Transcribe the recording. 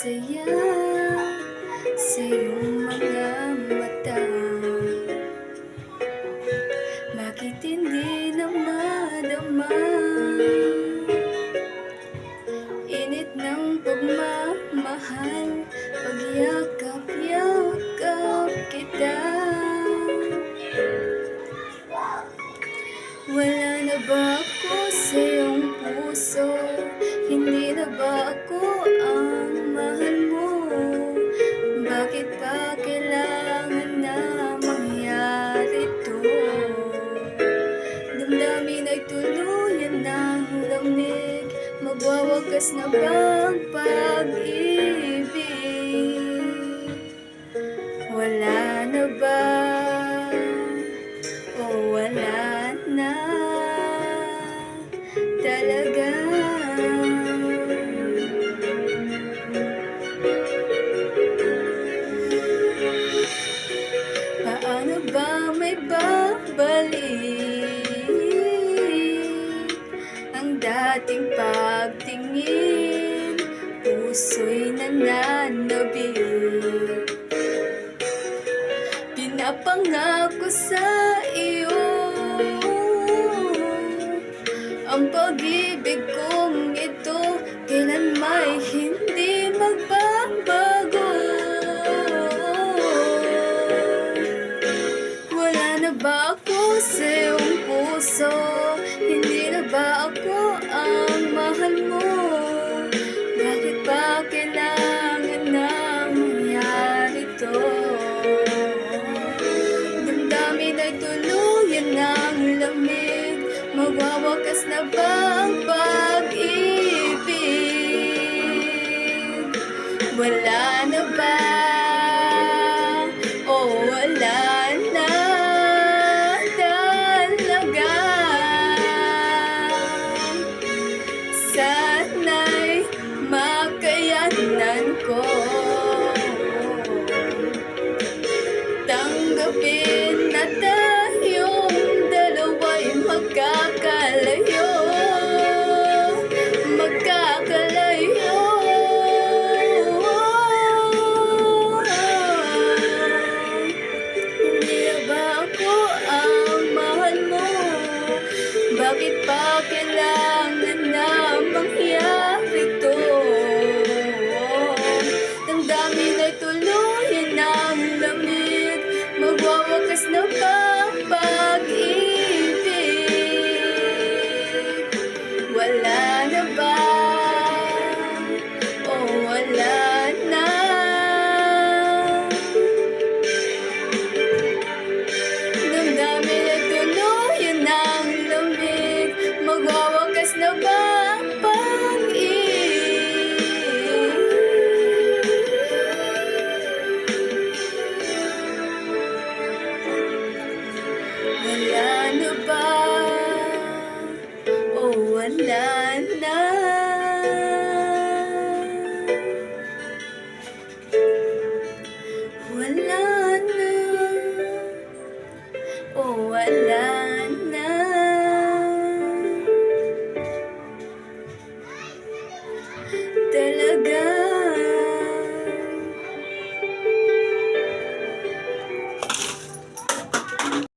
saya sa iyong mga mata. Bakit hindi na madama init ng pagmamahal, pagyakap-yakap kita? Wala na ba ako sa iyong puso? Hindi na ba ako ang mahal mo? Bakit pa kailangan na mangyari to? Damdamin ay tuluyan ng lamig, magwawakas na bang pag-ibig? Wala na ba? O wala na talaga? Paano ba may babalik ang dating pagtingin? Puso'y nananabik, pinapangako sa iyo ang pag-ibig kong ito kailan may hindi magbabago. Wala na ba ako sa iyong puso? Hindi na ba ako ang mahal mo? Bakit ba kailangan na mangyari to? Damdamin ay tuluyan ng lamig, magwawakas na ba ang pag-ibig? Wala na ba? O wala na talaga? Sana'y makayanan ko tanggapin na tayong dalawa'y magkakalayo. Hindi na ba ako ang mahal mo? Bakit pa kailangan na mangyari to? Damdamin ay tuluyan ng lamig, magwawakas na ba ang pag-ibig? Wala na ba? O wala na? Damdamin ay tuluyan ng lamig, magwawakas na ba ang pag-ibig? Wala na ba? O wala na? Wala na. O wala